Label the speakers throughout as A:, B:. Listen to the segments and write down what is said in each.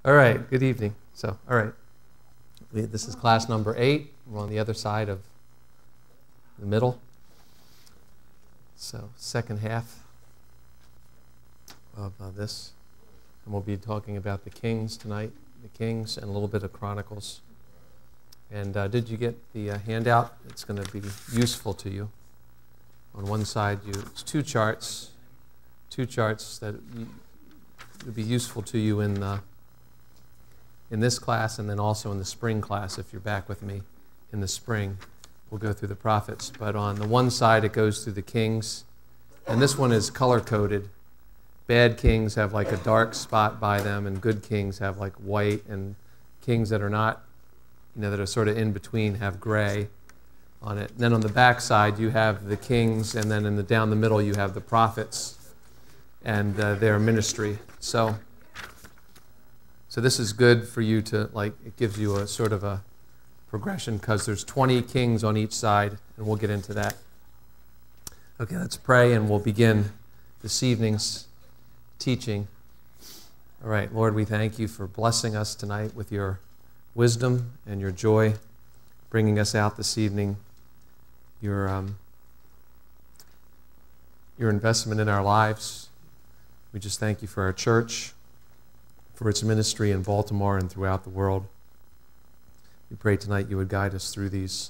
A: All right, good evening. All right, this is class number 8. We're on the other side of the middle. So, second half of this. And we'll be talking about the Kings tonight, the Kings, and a little bit of Chronicles. And did you get the handout? It's going to be useful to you. On one side, it's two charts that would be useful to you in this class, and then also in the spring class. If you're back with me in the spring, we'll go through the prophets. But on the one side, it goes through the kings, and this one is color-coded. Bad kings have like a dark spot by them, and good kings have like white, and kings that are not, that are sort of in between have gray on it. And then on the back side, you have the kings, and then down the middle, you have the prophets and their ministry. So this is good for you to, it gives you a sort of a progression, because there's 20 kings on each side, and we'll get into that. Okay, let's pray, and we'll begin this evening's teaching. All right, Lord, we thank you for blessing us tonight with your wisdom and your joy, bringing us out this evening, your investment in our lives. We just thank you for our church, for its ministry in Baltimore and throughout the world. We pray tonight you would guide us through these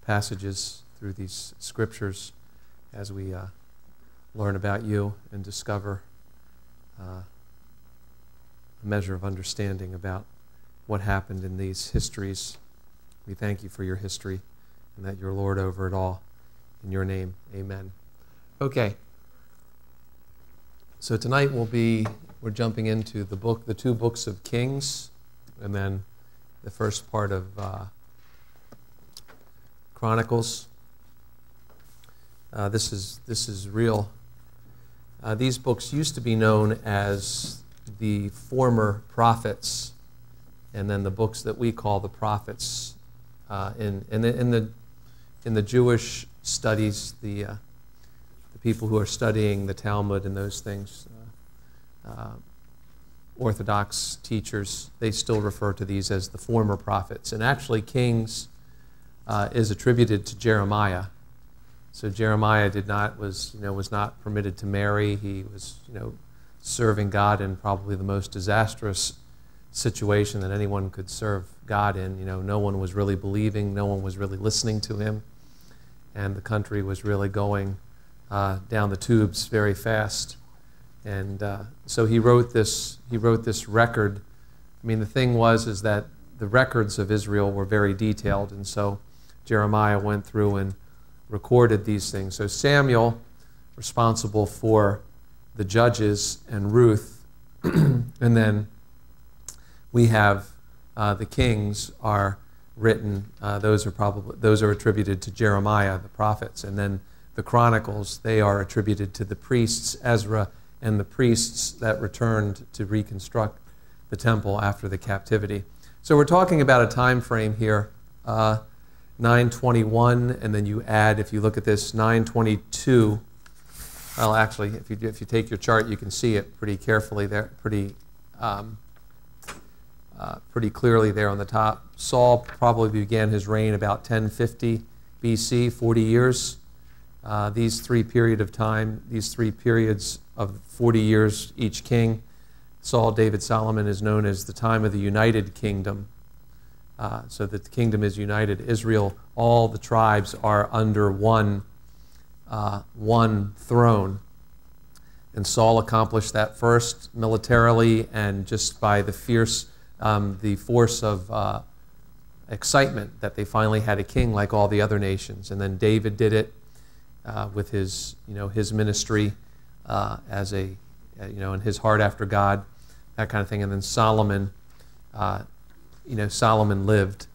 A: passages, through these scriptures, as we learn about you and discover a measure of understanding about what happened in these histories. We thank you for your history and that you're Lord over it all. In your name, amen. Okay. So tonight we're jumping into the two books of Kings, and then the first part of Chronicles. This is real. These books used to be known as the former prophets, and then the books that we call the prophets. In the Jewish studies, the people who are studying the Talmud and those things, Orthodox teachers, they still refer to these as the former prophets. And actually, Kings is attributed to Jeremiah. So Jeremiah was not permitted to marry. He was, serving God in probably the most disastrous situation that anyone could serve God in. No one was really believing, no one was really listening to him, and the country was really going down the tubes very fast. And so he wrote this record. I mean, the thing is that the records of Israel were very detailed, and so Jeremiah went through and recorded these things. So Samuel, responsible for the judges, and Ruth, and then we have the Kings are written. Those are attributed to Jeremiah, the prophets, and then the Chronicles, they are attributed to the priests, Ezra, and the priests that returned to reconstruct the temple after the captivity. So we're talking about a time frame here, 921, and then you add, if you look at this, 922. Well, actually, if you take your chart, you can see it pretty carefully there, pretty clearly there on the top. Saul probably began his reign about 1050 BC, 40 years. These three periods of 40 years each king, Saul, David, Solomon, is known as the time of the United Kingdom. So that the kingdom is united. Israel, all the tribes are under one throne. And Saul accomplished that first militarily and just by the force of excitement that they finally had a king like all the other nations. And then David did it with his ministry and his heart after God, that kind of thing. And then Solomon, Solomon lived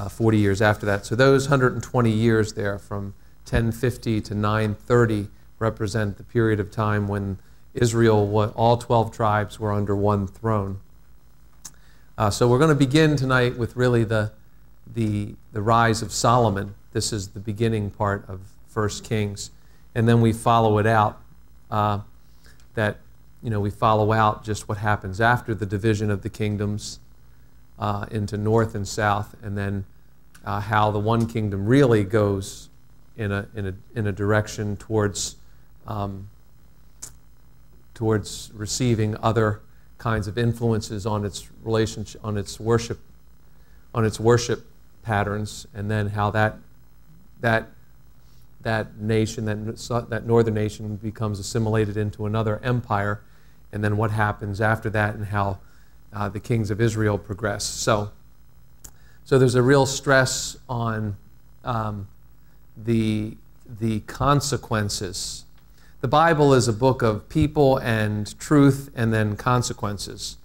A: 40 years after that. So those 120 years there from 1050 to 930 represent the period of time when Israel, all 12 tribes, were under one throne. So we're going to begin tonight with really the rise of Solomon. This is the beginning part of 1 Kings. And then we follow it out that we follow out just what happens after the division of the kingdoms into north and south, and then how the one kingdom really goes in a direction towards receiving other kinds of influences on its relationship, on its worship patterns, and then how that nation, that northern nation, becomes assimilated into another empire, and then what happens after that, and how the kings of Israel progress. So there's a real stress on the consequences. The Bible is a book of people and truth and then consequences.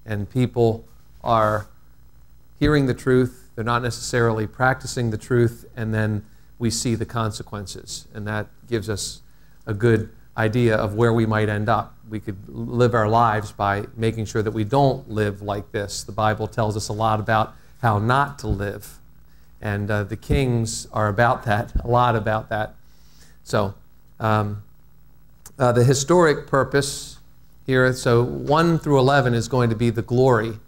A: And people are hearing the truth, they're not necessarily practicing the truth, and then we see the consequences. And that gives us a good idea of where we might end up. We could live our lives by making sure that we don't live like this. The Bible tells us a lot about how not to live. And the Kings are about that, a lot about that. So the historic purpose here, so 1 through 11 is going to be the glory.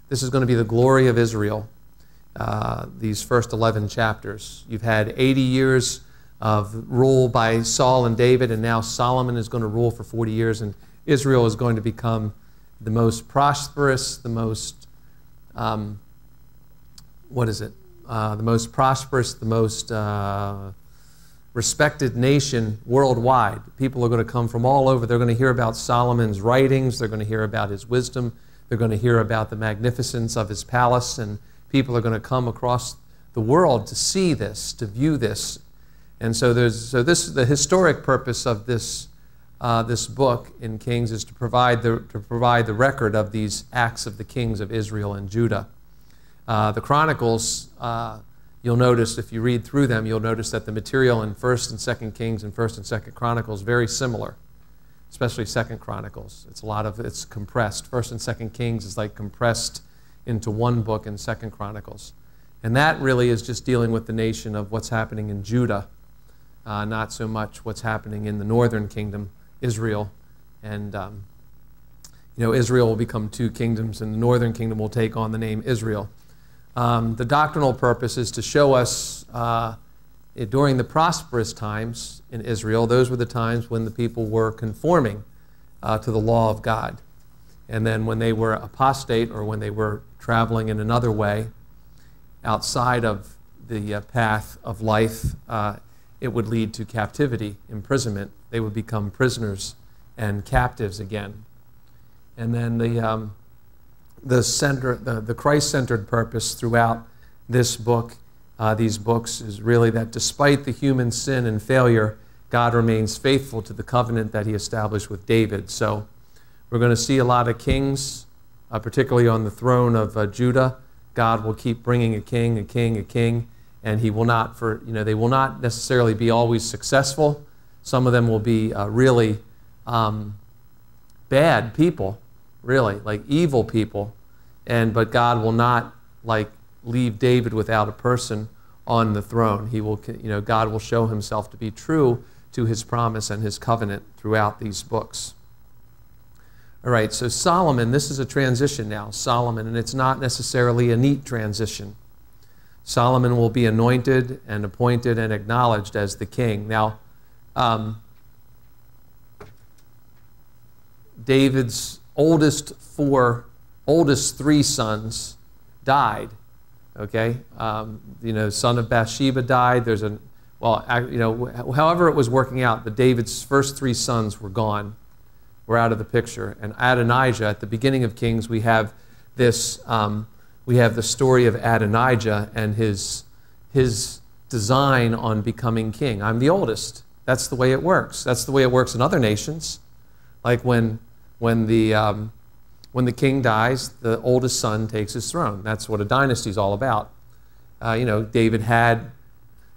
A: This is going to be the glory of Israel, these first 11 chapters. You've had 80 years of rule by Saul and David, and now Solomon is going to rule for 40 years, and Israel is going to become the most prosperous, the most, the most prosperous, the most respected nation worldwide. People are going to come from all over. They're going to hear about Solomon's writings. They're going to hear about his wisdom. They're going to hear about the magnificence of his palace, and people are going to come across the world to see this, to view this. And so the historic purpose of this book in Kings is to provide the record of these acts of the kings of Israel and Judah. The Chronicles, you'll notice, if you read through them, you'll notice that the material in 1st and 2nd Kings and 1st and 2nd Chronicles is very similar, especially 2nd Chronicles. It's compressed. 1st and 2nd Kings is like compressed into one book in 2nd Chronicles. And that really is just dealing with the nation of what's happening in Judah, not so much what's happening in the northern kingdom, Israel. And, Israel will become 2 kingdoms, and the northern kingdom will take on the name Israel. The doctrinal purpose is to show us during the prosperous times in Israel, those were the times when the people were conforming to the law of God. And then when they were apostate, or when they were traveling in another way outside of the path of life, it would lead to captivity, imprisonment. They would become prisoners and captives again. And then the Christ-centered purpose throughout this book, these books, is really that despite the human sin and failure, God remains faithful to the covenant that he established with David. So we're going to see a lot of kings, particularly on the throne of Judah. God will keep bringing a king, and he will not, they will not necessarily be always successful. Some of them will be really bad people, really, like evil people. But God will not leave David without a person on the throne. He will, God will show himself to be true to his promise and his covenant throughout these books. All right, so Solomon, this is a transition now, Solomon, and it's not necessarily a neat transition. Solomon will be anointed and appointed and acknowledged as the king. Now, David's oldest 3 sons died. Okay, son of Bathsheba died. However it was working out, that David's first 3 sons were gone, were out of the picture. And Adonijah, at the beginning of Kings, we have this. We have the story of Adonijah and his design on becoming king. I'm the oldest. That's the way it works. That's the way it works in other nations. Like when the king dies, the oldest son takes his throne. That's what a dynasty is all about. David had,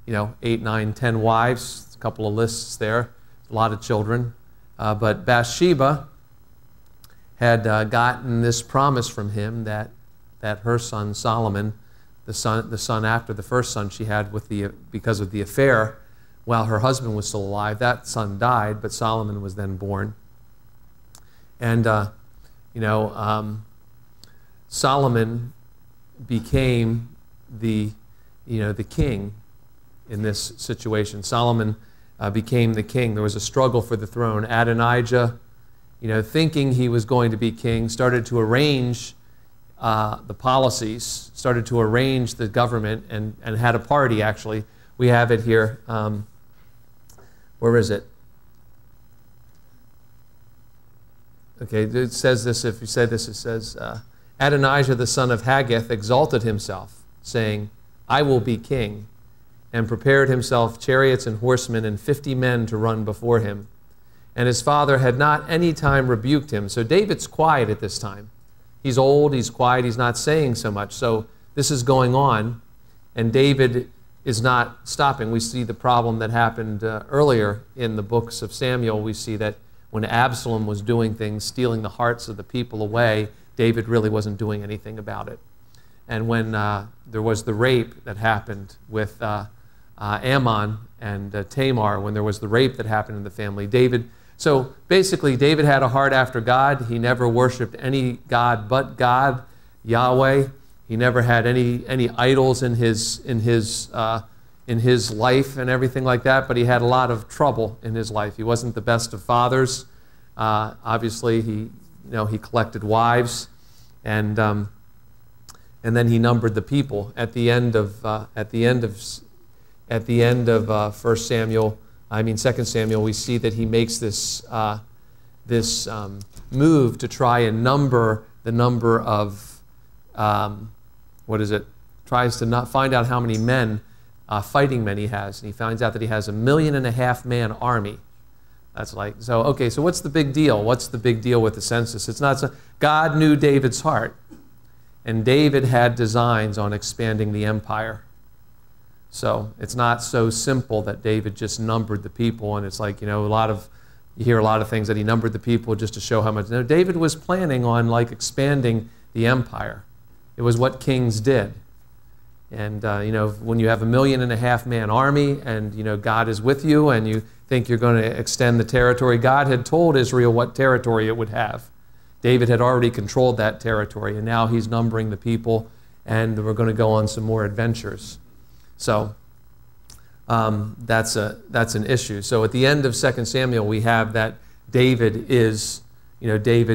A: 8, 9, 10 wives, a couple of lists there, a lot of children. But Bathsheba had gotten this promise from him that her son Solomon, the son after the first son she had because of the affair, while her husband was still alive, that son died, but Solomon was then born. And, Solomon became the king in this situation. Solomon became the king. There was a struggle for the throne. Adonijah, thinking he was going to be king, started to arrange the policies, started to arrange the government, and had a party, actually. We have it here. Where is it? Okay, it says this, if you say this, it says, Adonijah the son of Haggith exalted himself, saying, I will be king, and prepared himself chariots and horsemen and 50 men to run before him. And his father had not any time rebuked him. So David's quiet at this time. He's old, he's quiet, he's not saying so much. So this is going on, and David is not stopping. We see the problem that happened earlier in the books of Samuel. We see that when Absalom was doing things, stealing the hearts of the people away, David really wasn't doing anything about it. And when there was the rape that happened with Ammon and Tamar, when there was the rape that happened in the family, so basically David had a heart after God. He never worshipped any God but God, Yahweh. He never had any idols in his life and everything like that, but he had a lot of trouble in his life. He wasn't the best of fathers. Obviously, he collected wives, and then he numbered the people. At the end of 2 Samuel, we see that he makes this move to try and number the number of tries to not find out how many men. Fighting men he has, and he finds out that he has 1.5 million man army. That's so what's the big deal? What's the big deal with the census? It's not so, God knew David's heart, and David had designs on expanding the empire. So it's not so simple that David just numbered the people, and it's you hear a lot of things that he numbered the people just to show how much. No, David was planning on expanding the empire. It was what kings did. And, when you have 1.5 million man army and, God is with you and you think you're going to extend the territory, God had told Israel what territory it would have. David had already controlled that territory, and now he's numbering the people, and we're going to go on some more adventures. So that's an issue. So at the end of 2 Samuel, we have that David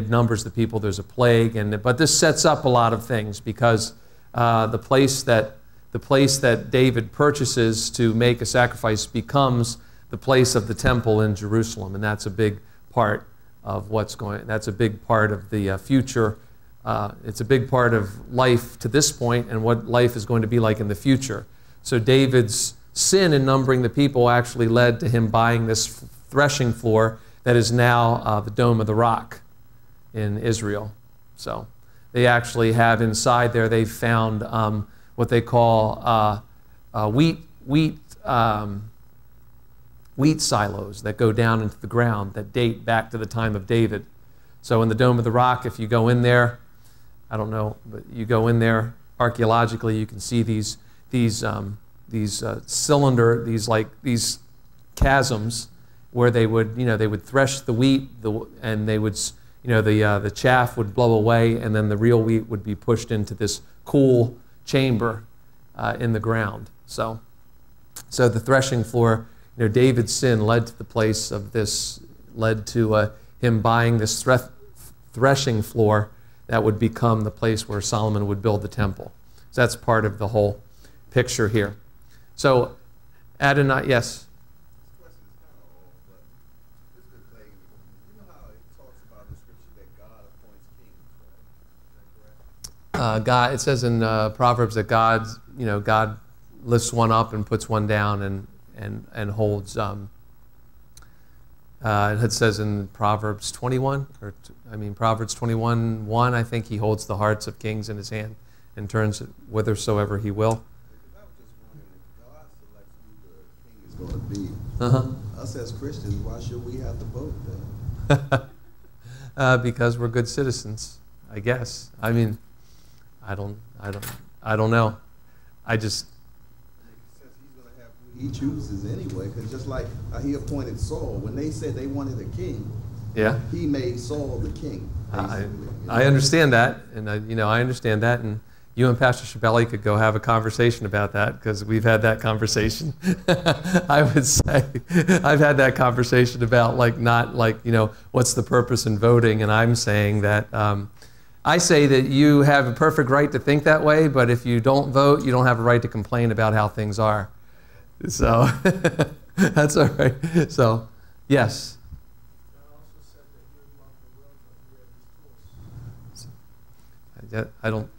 A: numbers the people. There's a plague, but this sets up a lot of things because the place that David purchases to make a sacrifice becomes the place of the temple in Jerusalem, and that's a big part of that's a big part of the future. It's a big part of life to this point and what life is going to be like in the future. So David's sin in numbering the people actually led to him buying this threshing floor that is now the Dome of the Rock in Israel. So they actually have inside there, they've found what they call wheat silos that go down into the ground that date back to the time of David. So in the Dome of the Rock, if you go in there, I don't know, but you go in there archaeologically, you can see these chasms where they would thresh the wheat, and they would, the chaff would blow away, and then the real wheat would be pushed into this cool chamber in the ground. So the threshing floor, David's sin led to the place of this, led to him buying this threshing floor that would become the place where Solomon would build the temple. So that's part of the whole picture here. So Adonai, yes? God, it says in Proverbs that God lifts one up and puts one down and holds. It says in Proverbs 21, Proverbs 21:1. I think he holds the hearts of kings in his hand and turns it whithersoever he will.
B: I was just wondering, if God selects who the king is going to be, us as Christians, why should we have to vote then?
A: Because we're good citizens, I guess. I don't know. I just.
B: Since he's going to have who he chooses anyway, because just like he appointed Saul, when they said they wanted a king,
A: Yeah.
B: He made Saul the king.
A: I understand that, and I understand that, and you and Pastor Shabelli could go have a conversation about that, because we've had that conversation. I would say I've had that conversation about what's the purpose in voting, and I'm saying that I say that you have a perfect right to think that way, but if you don't vote, you don't have a right to complain about how things are. So that's all right. So yes. I don't,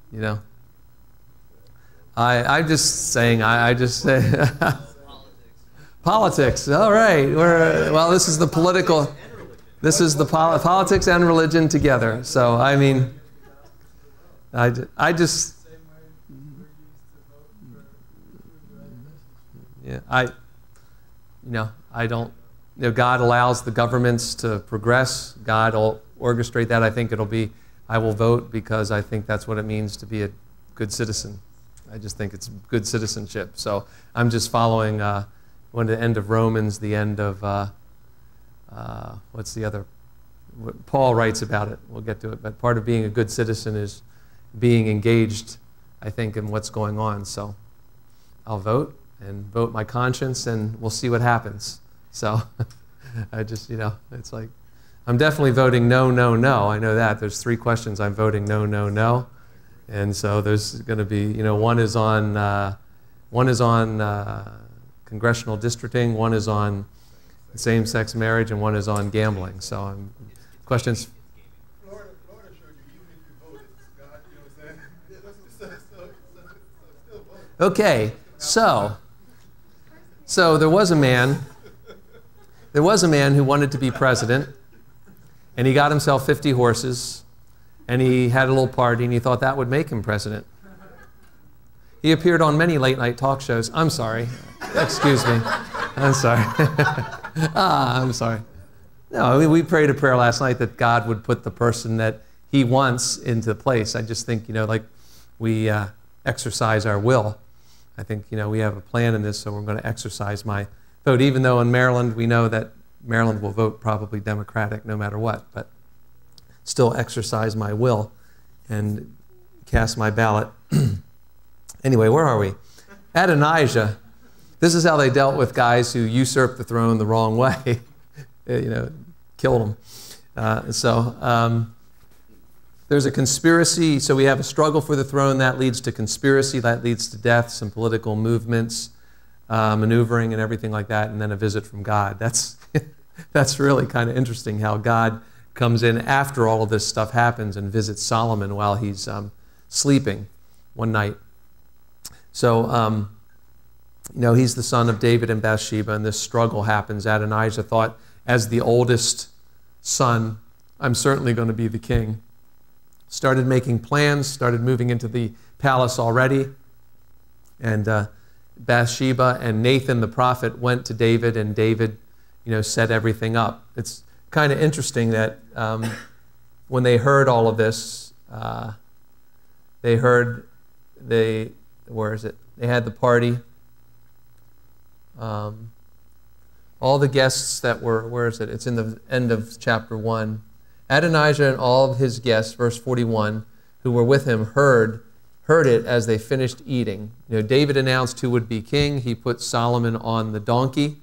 A: I'm just saying, I just say, politics, all right. This is the political, this is the politics and religion together. So, I mean, I just, yeah, I don't, God allows the governments to progress. God will orchestrate that. I think I will vote because I think that's what it means to be a good citizen. I just think it's good citizenship. So I'm just following the end of Romans, the end of, what's the other? Paul writes about it. We'll get to it. But part of being a good citizen is being engaged, I think, in what's going on. So I'll vote and vote my conscience, and we'll see what happens. So I just, it's like, I'm definitely voting no, no, no. I know that. There's 3 questions I'm voting no, no, no. And so there's going to be, one is on congressional districting, one is on same-sex marriage, and one is on gambling. So questions?
B: Florida showed you, even if you voted, God, you know what I'm saying? Still vote.
A: Okay, so there was a man who wanted to be president, and he got himself 50 horses, and he had a little party, and he thought that would make him president. He appeared on many late-night talk shows. I'm sorry. Excuse me. I'm sorry. I'm sorry. No, we prayed a prayer last night that God would put the person that he wants into place. I just think, we exercise our will. I think, we have a plan in this, so we're going to exercise my vote, even though in Maryland we know that Maryland will vote probably Democratic no matter what, but still exercise my will and cast my ballot. Anyway, where are we? Adonijah. This is how they dealt with guys who usurped the throne the wrong way. Killed them. There's a conspiracy. So we have a struggle for the throne. That leads to conspiracy. That leads to death, some political movements, maneuvering and everything like that, and then a visit from God. That's really kind of interesting how God comes in after all of this stuff happens and visits Solomon while he's sleeping one night. So, he's the son of David and Bathsheba, and this struggle happens. Adonijah thought, as the oldest son, I'm certainly going to be the king. Started making plans, started moving into the palace already. And Bathsheba and Nathan the prophet went to David, and David, set everything up. It's kind of interesting that when they heard all of this, they had the party. All the guests that were, it's in the end of chapter 1. Adonijah and all of his guests, verse 41, who were with him heard it as they finished eating. David announced who would be king. He put Solomon on the donkey,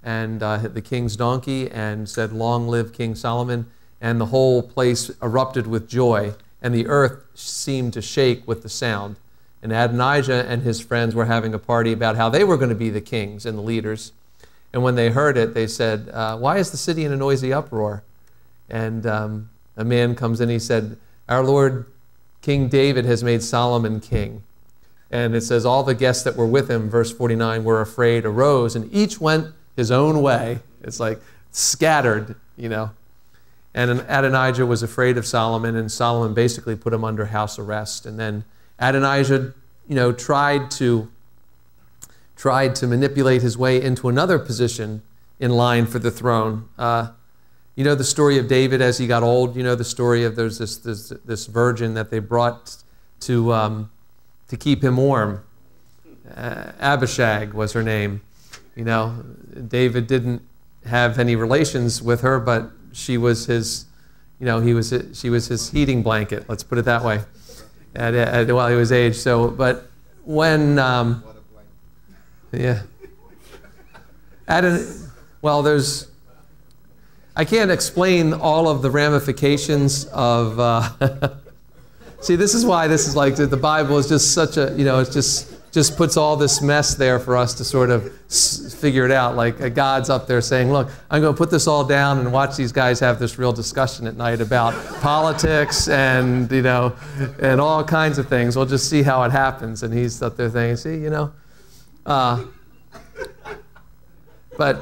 A: and the king's donkey, and said, "Long live King Solomon." And the whole place erupted with joy, and the earth seemed to shake with the sound. And Adonijah and his friends were having a party about how they were going to be the kings and the leaders. And when they heard it, they said, "Why is the city in a noisy uproar?" And a man comes in, he said, "Our Lord King David has made Solomon king." And it says, all the guests that were with him, verse 49, were afraid, arose, and each went his own way. It's like scattered, And Adonijah was afraid of Solomon, and Solomon basically put him under house arrest. And then Adonijah, tried to manipulate his way into another position in line for the throne. The story of David as he got old. The story of there's this virgin that they brought to keep him warm. Abishag was her name. David didn't have any relations with her, but she was his, she was his heating blanket. Let's put it that way. While he was aged. So, but when, yeah, well, I can't explain all of the ramifications of. See, this is why this is like the Bible is just such a, it just puts all this mess there for us to sort of figure it out. Like God's up there saying, look, I'm going to put this all down and watch these guys have this real discussion at night about politics and, and all kinds of things. We'll just see how it happens. And he's up there thinking, see, but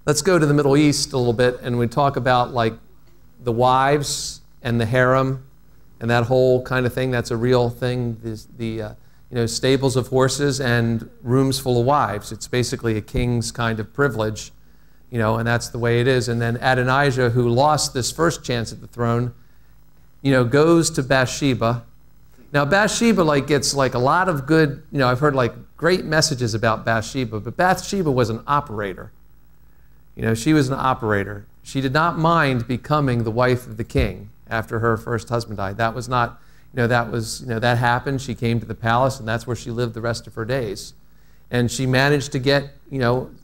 A: let's go to the Middle East a little bit, and we talk about like the wives and the harem and that whole kind of thing. That's a real thing. Stables of horses and rooms full of wives. It's basically a king's kind of privilege, and that's the way it is. And then Adonijah, who lost this first chance at the throne, goes to Bathsheba. Now Bathsheba gets a lot of good, I've heard great messages about Bathsheba, but Bathsheba was an operator. She was an operator. She did not mind becoming the wife of the king after her first husband died. That was not, that happened. She came to the palace, and that's where she lived the rest of her days. And she managed to get,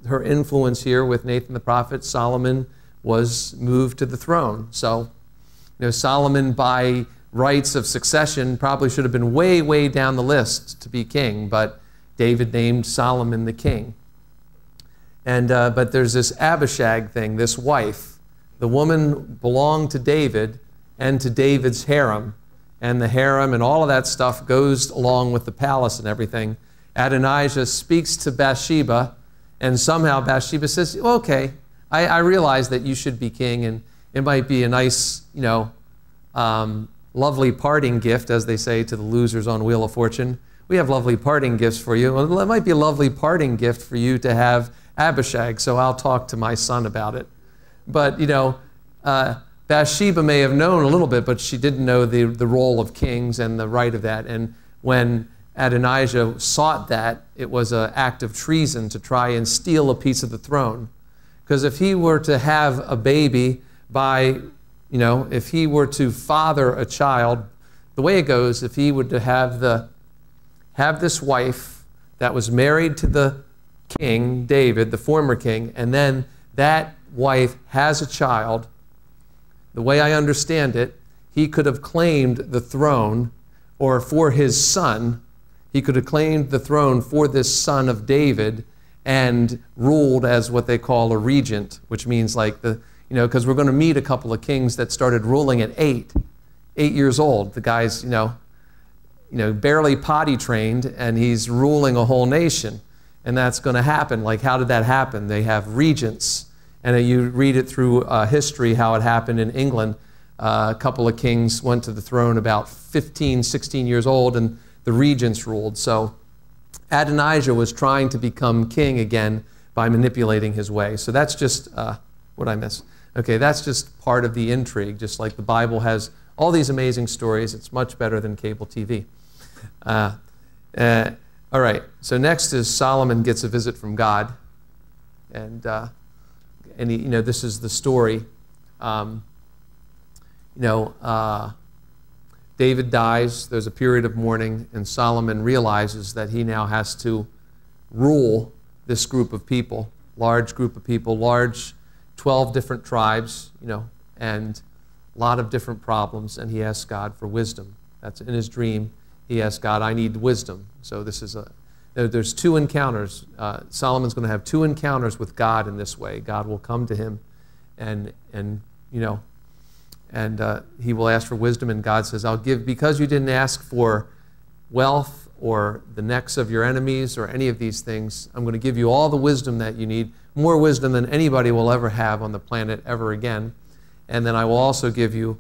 A: her influence here with Nathan the prophet. Solomon was moved to the throne. So, Solomon, by rights of succession, probably should have been way, way down the list to be king, but David named Solomon the king. And but there's this Abishag thing, this wife. The woman belonged to David and to David's harem. And the harem and all of that stuff goes along with the palace and everything. Adonijah speaks to Bathsheba, and somehow Bathsheba says, okay, I realize that you should be king, and it might be a nice, lovely parting gift, as they say to the losers on Wheel of Fortune. We have lovely parting gifts for you. Well, it might be a lovely parting gift for you to have Abishag, so I'll talk to my son about it. But, Bathsheba may have known a little bit, but she didn't know the role of kings and the right of that. And when Adonijah sought that, it was an act of treason to try and steal a piece of the throne. Because if he were to have a baby if he were to father a child, the way it goes, if he were to have this wife that was married to the king, David, the former king, and then that wife has a child, the way I understand it, he could have claimed the throne, or for his son, he could have claimed the throne for this son of David and ruled as what they call a regent, which means because we're going to meet a couple of kings that started ruling at 8 years old. The guy's, barely potty trained, and he's ruling a whole nation. And that's going to happen. How did that happen? They have regents. And you read it through history, how it happened in England. A couple of kings went to the throne about 15, 16 years old, and the regents ruled. So Adonijah was trying to become king again by manipulating his way. So that's just, what I miss? Okay, that's just part of the intrigue. Just like the Bible has all these amazing stories, it's much better than cable TV. All right, so next is Solomon gets a visit from God. And he, this is the story. David dies, there's a period of mourning, and Solomon realizes that he now has to rule this group of people, large group of people, 12 different tribes, and a lot of different problems, and he asks God for wisdom. That's in his dream. He asks God, I need wisdom. So this is there's 2 encounters. Solomon's going to have 2 encounters with God in this way. God will come to him and he will ask for wisdom, and God says, I'll give, because you didn't ask for wealth or the necks of your enemies or any of these things, I'm going to give you all the wisdom that you need, more wisdom than anybody will ever have on the planet ever again. And then I will also give you,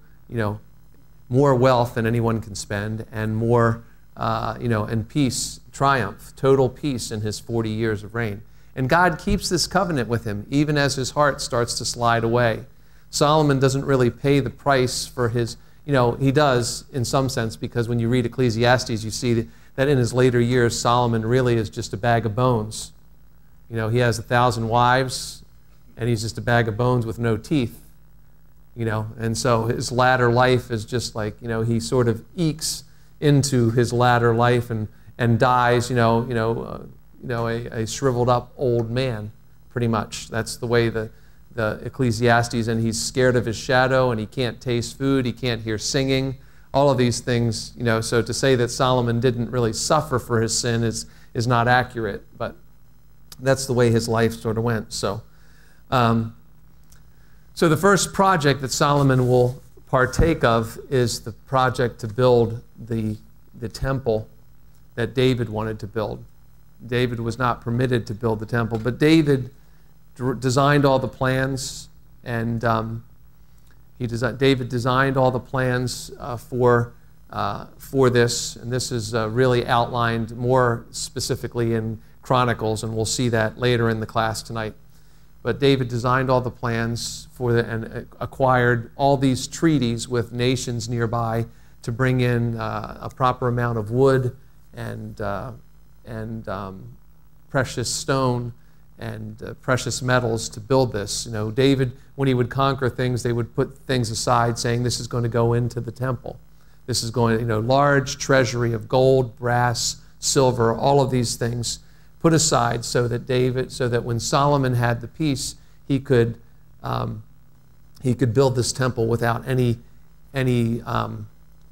A: more wealth than anyone can spend, and more, and peace, triumph, total peace in his 40 years of reign. And God keeps this covenant with him, even as his heart starts to slide away. Solomon doesn't really pay the price for his, he does in some sense, because when you read Ecclesiastes, you see that in his later years, Solomon really is just a bag of bones. He has 1,000 wives, and he's just a bag of bones with no teeth. And so his latter life is just like, he sort of ekes into his latter life and dies, a shriveled up old man, pretty much. That's the way the Ecclesiastes, and he's scared of his shadow, and he can't taste food, he can't hear singing, all of these things, so to say that Solomon didn't really suffer for his sin is not accurate, but that's the way his life sort of went. So the first project that Solomon will partake of is the project to build the temple that David wanted to build. David was not permitted to build the temple, but David designed all the plans, and David designed all the plans for this, and this is really outlined more specifically in Chronicles, and we'll see that later in the class tonight. But David designed all the plans and acquired all these treaties with nations nearby to bring in a proper amount of wood and precious stone and precious metals to build this. David, when he would conquer things, they would put things aside, saying this is going to go into the temple. This is going, large treasury of gold, brass, silver, all of these things put aside so that when Solomon had the peace, he could build this temple without any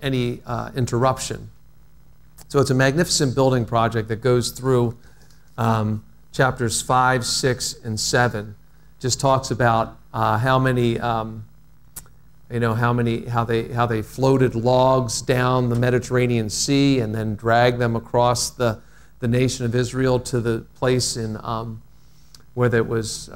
A: interruption. So it's a magnificent building project that goes through chapters 5, 6, and 7. Just talks about how they floated logs down the Mediterranean Sea and then dragged them across the nation of Israel to the place in where it was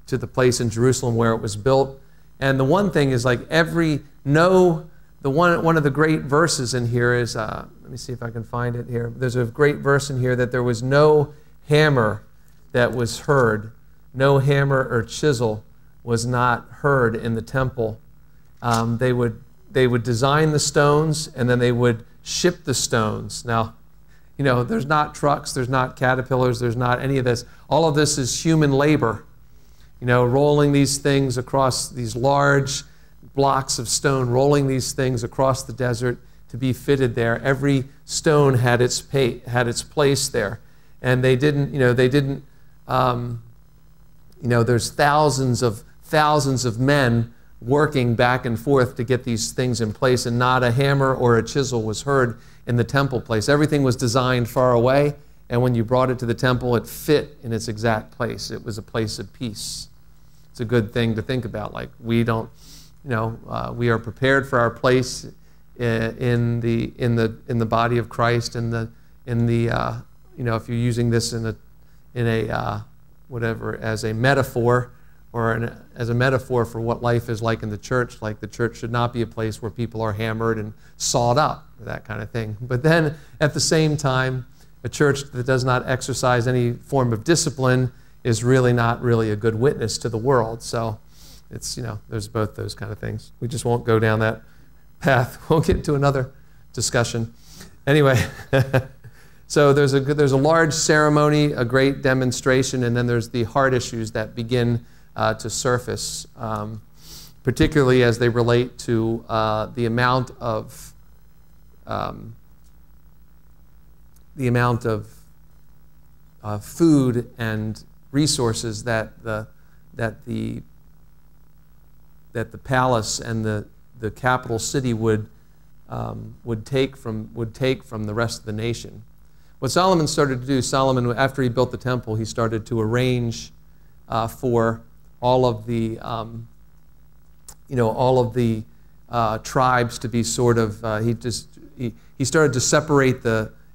A: to the place in Jerusalem where it was built. And the one thing is, like, one of the great verses in here is let me see if I can find it here. There's a great verse in here that there was no hammer that was heard, no hammer or chisel was not heard in the temple. They would design the stones, and then they would ship the stones. Now, there's not trucks, there's not caterpillars, there's not any of this. All of this is human labor, rolling these things across these large blocks of stone, rolling these things across the desert to be fitted there. Every stone had its place there. And there's thousands of men working back and forth to get these things in place, and not a hammer or a chisel was heard in the temple place. Everything was designed far away, and when you brought it to the temple, it fit in its exact place. It was a place of peace. It's a good thing to think about. Like, we don't, we are prepared for our place in the body of Christ, if you're using this as a metaphor, or as a metaphor for what life is like in the church. Like, the church should not be a place where people are hammered and sawed up, that kind of thing. But then, at the same time, a church that does not exercise any form of discipline is really not really a good witness to the world. So it's, there's both those kind of things. We just won't go down that path. We'll get into another discussion. Anyway, so there's a large ceremony, a great demonstration, and then there's the hard issues that begin to surface, particularly as they relate to the amount of food and resources that the palace and the capital city would take from the rest of the nation. What Solomon started to do, after he built the temple, he started to arrange for all of the tribes to be sort of. He started to separate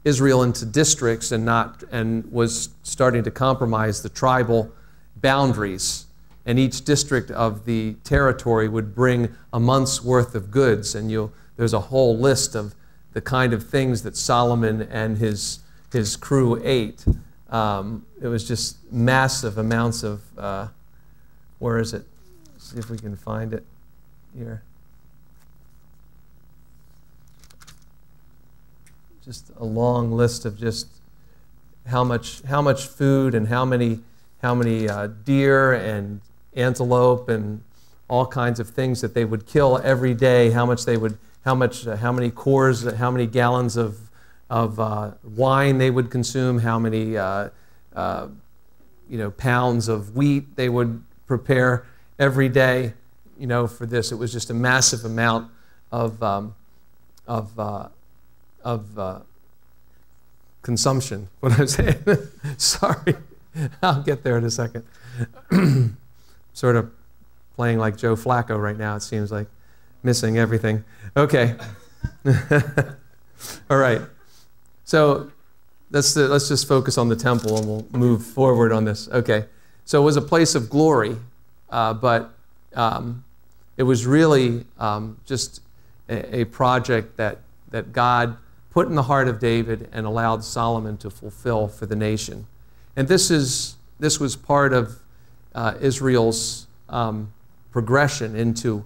A: Israel into districts and was starting to compromise the tribal boundaries. And each district of the territory would bring a month's worth of goods. And there's a whole list of the kind of things that Solomon and his crew ate. It was just massive amounts of, where is it? Let's see if we can find it here. Just a long list of just how much food and how many deer and antelope and all kinds of things that they would kill every day, how many cores, how many gallons of wine they would consume, how many pounds of wheat they would prepare every day, for this. It was just a massive amount of consumption. What I'm saying? Sorry, I'll get there in a second. Sort of playing like Joe Flacco right now. It seems like missing everything. Okay. All right. So let's just focus on the temple and we'll move forward on this. Okay. So it was a place of glory, but it was really just a project that God put in the heart of David and allowed Solomon to fulfill for the nation. And this was part of Israel's progression into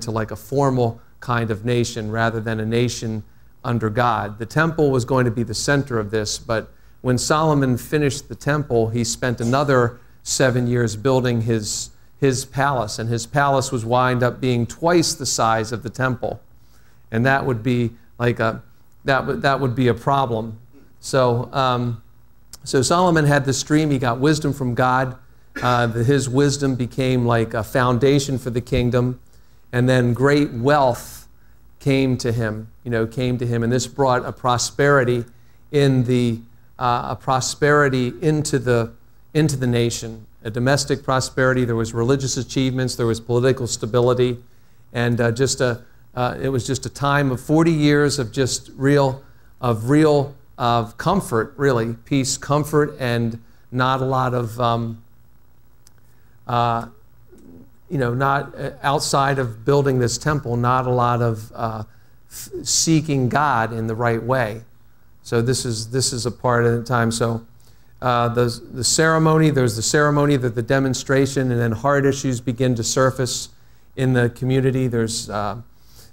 A: like a formal kind of nation rather than a nation under God. The temple was going to be the center of this, but when Solomon finished the temple, he spent another 7 years building his palace, and his palace was wind up being twice the size of the temple, and that would be like that would be a problem. So Solomon had this dream. He got wisdom from God. His wisdom became like a foundation for the kingdom, and then great wealth came to him. And this brought a prosperity into the nation. A domestic prosperity. There was religious achievements. There was political stability, and it was just a time of 40 years of just real comfort, really peace, comfort, and not a lot of not outside of building this temple, not a lot of seeking God in the right way. So this is a part of the time. So the ceremony, there's the ceremony, the demonstration, and then hard issues begin to surface in the community. There's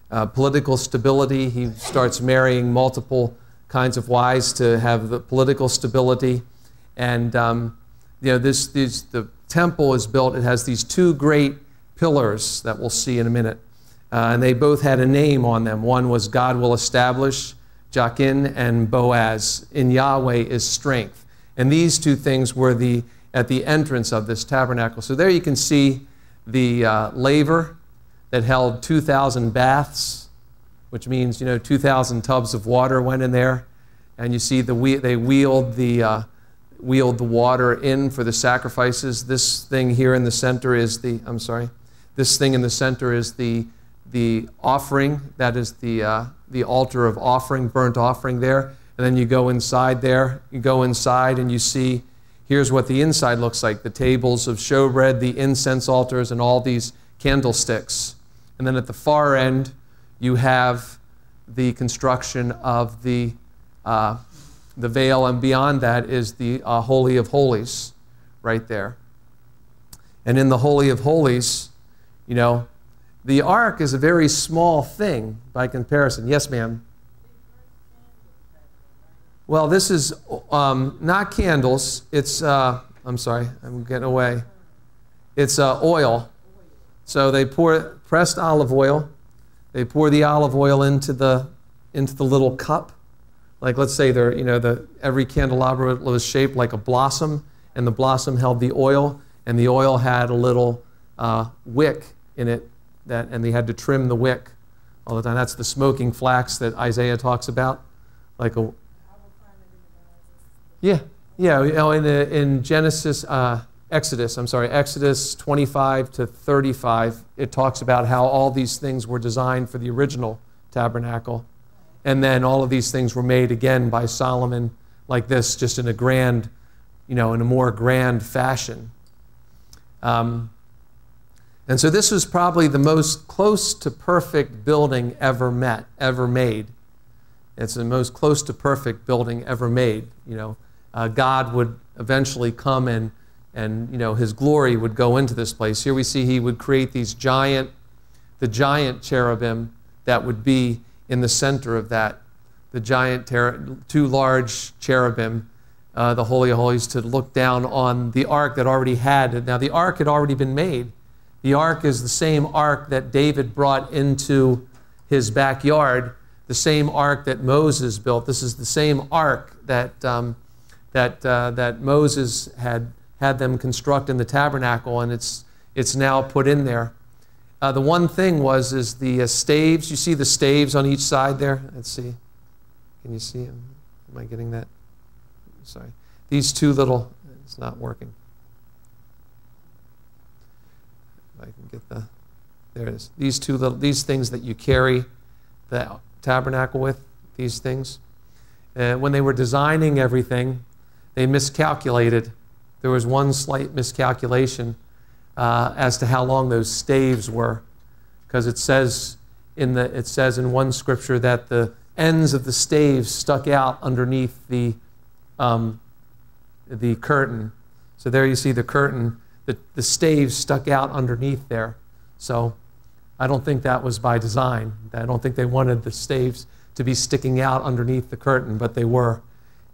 A: political stability. He starts marrying multiple kinds of wives to have the political stability. And the temple is built. It has these two great pillars that we'll see in a minute. And they both had a name on them. One was God will establish, Jachin, and Boaz. In Yahweh is strength. And these two things were at the entrance of this tabernacle. So there you can see the laver that held 2,000 baths, which means 2,000 tubs of water went in there. And you see they wheeled the water in for the sacrifices. This thing here in the center is this thing in the center is the offering. That is the altar of offering, burnt offering there. And then you go inside there. You go inside and you see, here's what the inside looks like. The tables of showbread, the incense altars, and all these candlesticks. And then at the far end, you have the construction of the veil, and beyond that is the Holy of Holies right there. And in the Holy of Holies, the ark is a very small thing by comparison. Yes, ma'am? Well, this is not candles. It's, I'm sorry, I'm getting away. It's oil. So they pour pressed olive oil. They pour the olive oil into the little cup. Like, let's say every candelabra was shaped like a blossom, and the blossom held the oil, and the oil had a little wick in it, and they had to trim the wick all the time. That's the smoking flax that Isaiah talks about, in Genesis, Exodus 25 to 35, it talks about how all these things were designed for the original tabernacle. And then all of these things were made again by Solomon like this, just in a more grand fashion. And so this was probably the most close to perfect building ever made. It's the most close to perfect building ever made. God would eventually come and his glory would go into this place. Here we see he would create the giant cherubim that would be in the center of that. The giant, two large cherubim the Holy of Holies to look down on the ark that already had. Now, the ark had already been made. The ark is the same ark that David brought into his backyard, the same ark that Moses built. This is the same ark that Moses had them construct in the tabernacle, and it's now put in there. The one thing is the staves. You see the staves on each side there? Let's see. Can you see them? Am I getting that? Sorry. These two little, it's not working. If I can get there it is. These things that you carry the tabernacle with, these things. When they were designing everything, they miscalculated. There was one slight miscalculation as to how long those staves were, because it says in one scripture that the ends of the staves stuck out underneath the curtain. So there you see the curtain. The staves stuck out underneath there. So I don't think that was by design. I don't think they wanted the staves to be sticking out underneath the curtain, but they were.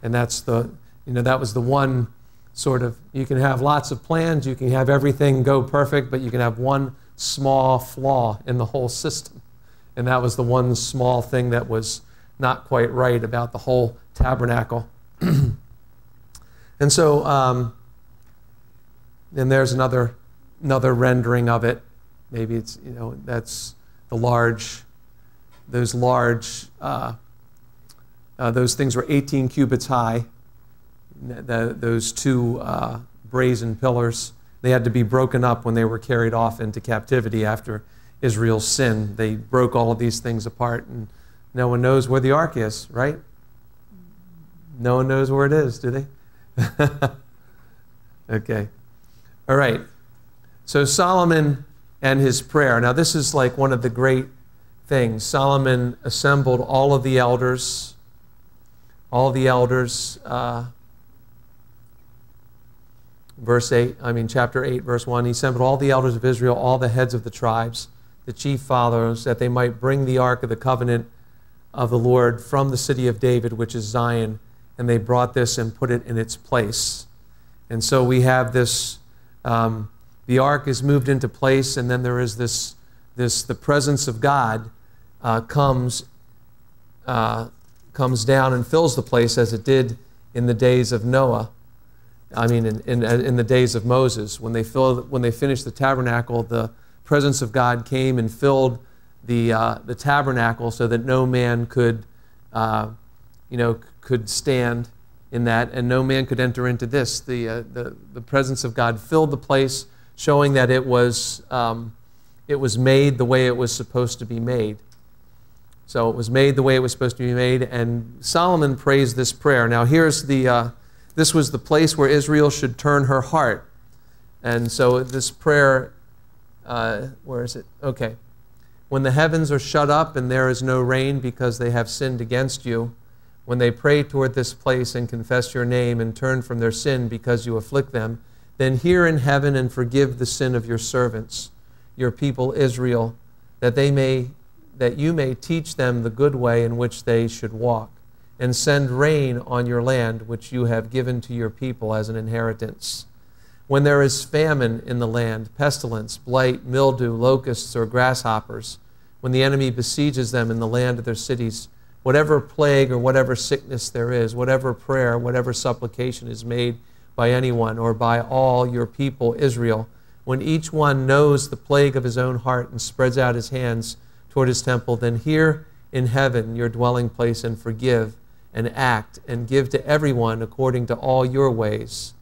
A: And that was the one sort of, you can have lots of plans, you can have everything go perfect, but you can have one small flaw in the whole system. And that was the one small thing that was not quite right about the whole tabernacle. And so, and there's another rendering of it. Maybe it's, that's those things were 18 cubits high. Those two brazen pillars, they had to be broken up when they were carried off into captivity after Israel's sin. They broke all of these things apart, and no one knows where the ark is, right? No one knows where it is, do they? Okay. All right. So Solomon and his prayer. Now this is like one of the great things. Solomon assembled all of the elders. Chapter 8, verse 1. He assembled all the elders of Israel, all the heads of the tribes, the chief fathers, that they might bring the ark of the covenant of the Lord from the city of David, which is Zion. And they brought this and put it in its place. And so we have this, the ark is moved into place, and then there is the presence of God comes down and fills the place as it did in the days of Noah. In the days of Moses. When they finished the tabernacle, the presence of God came and filled the tabernacle so that no man could stand in that, and no man could enter into this. The presence of God filled the place, showing that it was made the way it was supposed to be made. So it was made the way it was supposed to be made, and Solomon prays this prayer. Now here's this was the place where Israel should turn her heart. And so this prayer, where is it? Okay. When the heavens are shut up and there is no rain because they have sinned against you, when they pray toward this place and confess your name and turn from their sin because you afflict them, then hear in heaven and forgive the sin of your servants, your people Israel, that you may teach them the good way in which they should walk, and send rain on your land, which you have given to your people as an inheritance. When there is famine in the land, pestilence, blight, mildew, locusts, or grasshoppers, when the enemy besieges them in the land of their cities, whatever plague or whatever sickness there is, whatever prayer, whatever supplication is made by anyone or by all your people Israel, when each one knows the plague of his own heart and spreads out his hands toward his temple, then hear in heaven your dwelling place and forgive and act and give to everyone according to all your ways,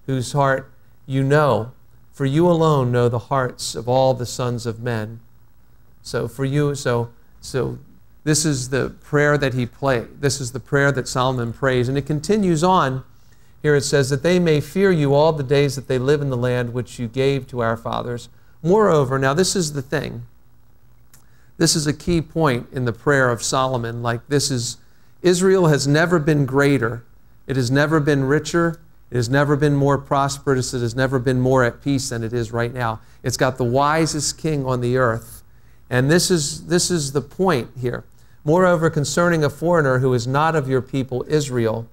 A: whose heart you know, for you alone know the hearts of all the sons of men. So this is the prayer that he prayed. This is the prayer that Solomon prays. And it continues on. Here it says that they may fear you all the days that they live in the land which you gave to our fathers. Moreover, now this is the thing. This is a key point in the prayer of Solomon. Israel has never been greater. It has never been richer. It has never been more prosperous. It has never been more at peace than it is right now. It's got the wisest king on the earth. And this is the point here. Moreover, concerning a foreigner who is not of your people Israel,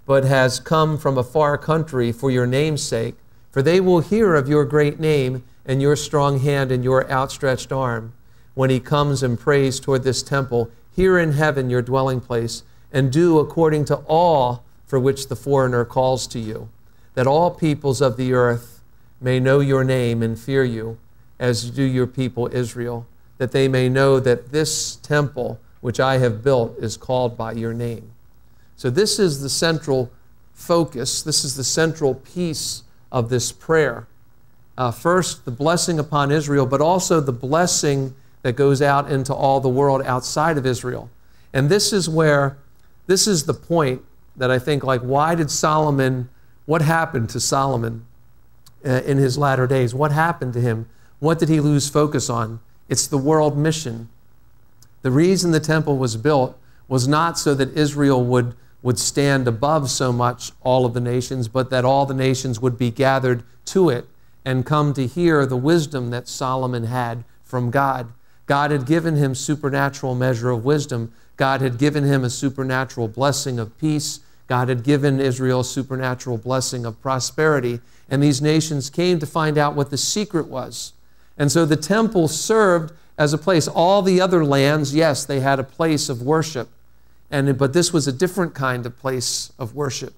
A: but has come from a far country for your name's sake. For they will hear of your great name and your strong hand and your outstretched arm when he comes and prays toward this temple, here in heaven your dwelling place, and do according to all for which the foreigner calls to you, that all peoples of the earth may know your name and fear you, as do your people Israel, that they may know that this temple which I have built is called by your name. So this is the central focus. This is the central piece of this prayer. First, the blessing upon Israel, but also the blessing that goes out into all the world outside of Israel. And this is the point that I think, like, why did Solomon, what happened to Solomon in his latter days? What happened to him? What did he lose focus on? It's the world mission. The reason the temple was built was not so that Israel would stand above so much all of the nations, but that all the nations would be gathered to it and come to hear the wisdom that Solomon had from God. God had given him supernatural measure of wisdom. God had given him a supernatural blessing of peace. God had given Israel a supernatural blessing of prosperity. And these nations came to find out what the secret was. And so the temple served as a place. All the other lands, yes, they had a place of worship. But this was a different kind of place of worship.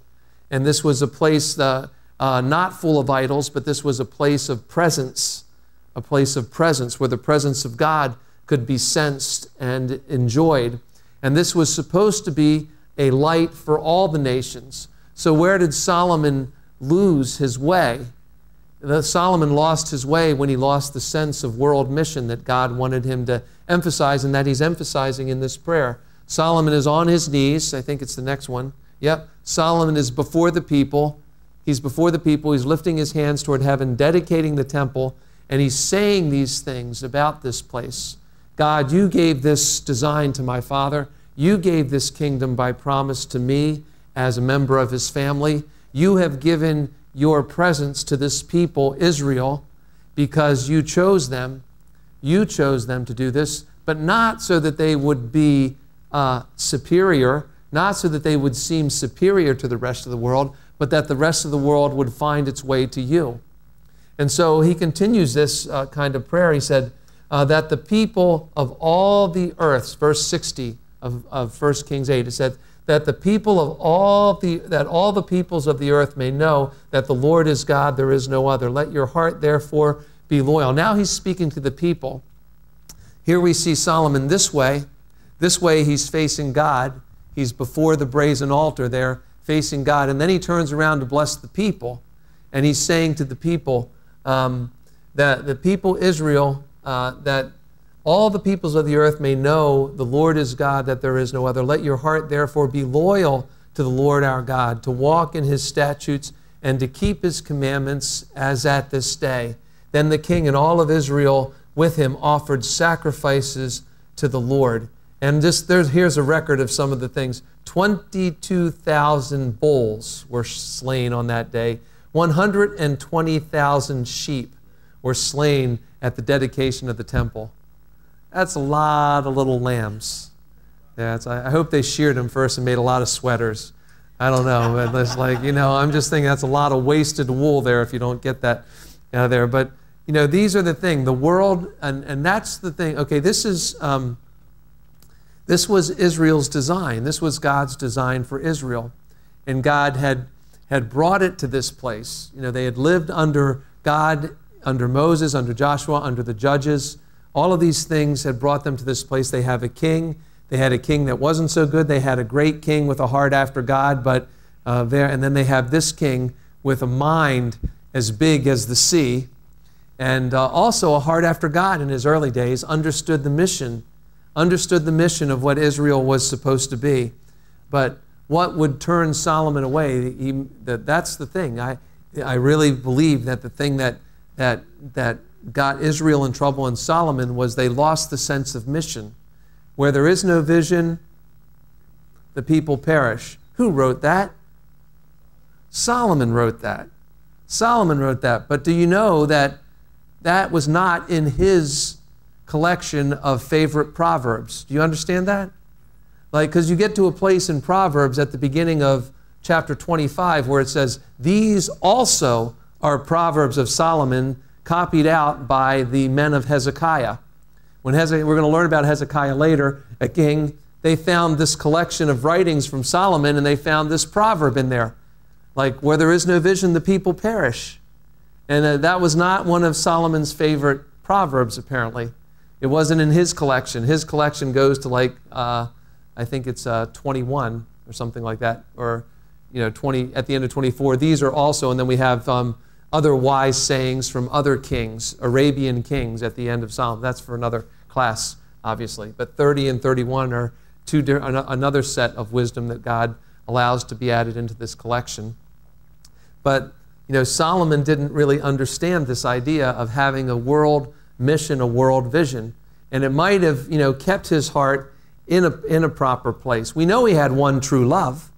A: And this was a place not full of idols, but this was a place of presence where the presence of God could be sensed and enjoyed. And this was supposed to be a light for all the nations. So where did Solomon lose his way? Solomon lost his way when he lost the sense of world mission that God wanted him to emphasize and that he's emphasizing in this prayer. Solomon is on his knees. I think it's the next one. Yep. Solomon is before the people. He's before the people. He's lifting his hands toward heaven, dedicating the temple, and he's saying these things about this place. God, you gave this design to my father. You gave this kingdom by promise to me as a member of his family. You have given your presence to this people, Israel, because you chose them. You chose them to do this, but not so that they would be superior, not so that they would seem superior to the rest of the world, but that the rest of the world would find its way to you. And so he continues this kind of prayer. He said that the people of all the earth, verse 60 of 1 Kings 8, it said that the people of all the peoples of the earth may know that the Lord is God, there is no other. Let your heart therefore be loyal. Now he's speaking to the people. Here we see Solomon this way. This way he's facing God. He's before the brazen altar there, facing God. And then he turns around to bless the people. And he's saying to the people, that the people Israel, that all the peoples of the earth may know the Lord is God, that there is no other. Let your heart therefore be loyal to the Lord our God, to walk in his statutes and to keep his commandments as at this day. Then the king and all of Israel with him offered sacrifices to the Lord. And here's a record of some of the things. 22,000 bulls were slain on that day. 120,000 sheep were slain at the dedication of the temple. That's a lot of little lambs. Yeah, I hope they sheared them first and made a lot of sweaters. I don't know, but it's like, I'm just thinking that's a lot of wasted wool there if you don't get that out of there. But, these are the thing. The world, and that's the thing. Okay, this was Israel's design. This was God's design for Israel. And God had brought it to this place. They had lived under God, under Moses, under Joshua, under the judges. All of these things had brought them to this place. They have a king. They had a king that wasn't so good. They had a great king with a heart after God, and then they have this king with a mind as big as the sea, and also a heart after God in his early days, understood the mission of what Israel was supposed to be. But what would turn Solomon away? That's the thing. I really believe that the thing that got Israel in trouble in Solomon was they lost the sense of mission. Where there is no vision, the people perish. Who wrote that? Solomon wrote that. Solomon wrote that. But do you know that that was not in his collection of favorite proverbs? Do you understand that? Because you get to a place in Proverbs at the beginning of chapter 25, where it says, these also are Proverbs of Solomon copied out by the men of Hezekiah. We're going to learn about Hezekiah later, a king. They found this collection of writings from Solomon, and they found this proverb in there, like, where there is no vision, the people perish. And that was not one of Solomon's favorite proverbs, apparently. It wasn't in his collection. His collection goes to, like, I think it's 21 or something like that, or 20 at the end of 24. These are also, and then we have other wise sayings from other kings, Arabian kings at the end of Solomon. That's for another class, obviously. But 30 and 31 are another set of wisdom that God allows to be added into this collection. But Solomon didn't really understand this idea of having a world mission, a world vision. And it might have kept his heart in a proper place. We know he had one true love.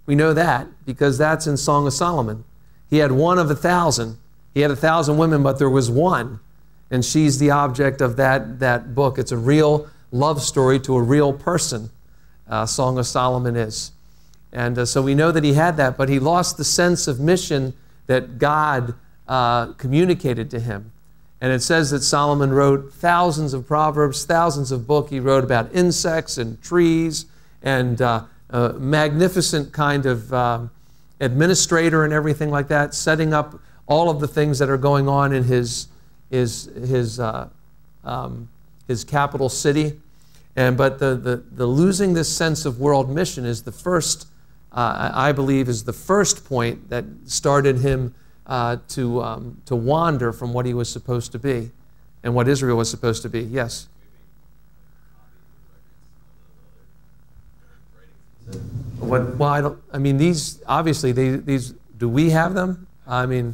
A: We know that because that's in Song of Solomon. He had one of 1,000. He had 1,000 women, but there was one. And she's the object of that book. It's a real love story to a real person, Song of Solomon is. And so we know that he had that, but he lost the sense of mission that God communicated to him. And it says that Solomon wrote thousands of proverbs, thousands of books. He wrote about insects and trees and a magnificent kind of administrator and everything like that, setting up all of the things that are going on in his capital city. But the losing this sense of world mission is the first, I believe, is the first point that started him to wander from what he was supposed to be and what Israel was supposed to be. Yes? Well, these, obviously, these, do we have them?
B: Not we.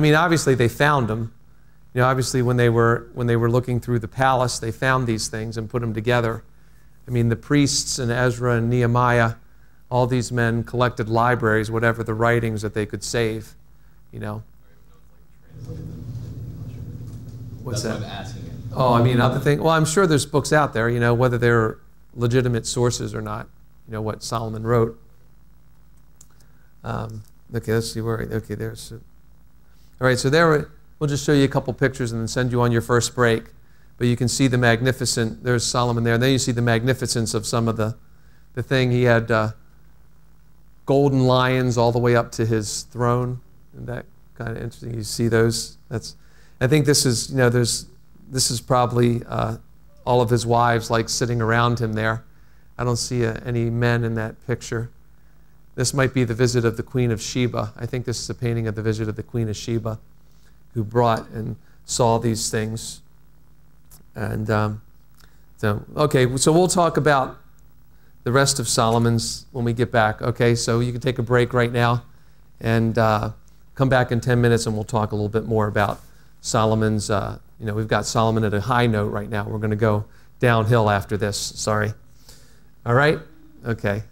A: Obviously they found them. Obviously when they were looking through the palace, they found these things and put them together. The priests and Ezra and Nehemiah, all these men collected libraries, whatever the writings that they could save, What's that?
C: That's what I'm asking it.
A: Other thing. Well, I'm sure there's books out there, whether they're legitimate sources or not, what Solomon wrote. Okay, let's see where, okay, there's, all right, so there, we'll just show you a couple pictures and then send you on your first break. But you can see the magnificent, there's Solomon there, and then you see the magnificence of some of the thing. He had golden lions all the way up to his throne, and that kind of interesting. You see those? I think this is, this is probably all of his wives like sitting around him there. I don't see any men in that picture. This might be the visit of the Queen of Sheba. I think this is a painting of the visit of the Queen of Sheba, who brought and saw these things. And okay, so we'll talk about the rest of Solomon's when we get back. Okay, so you can take a break right now and come back in 10 minutes and we'll talk a little bit more about Solomon's, we've got Solomon at a high note right now. We're going to go downhill after this. Sorry. All right? Okay.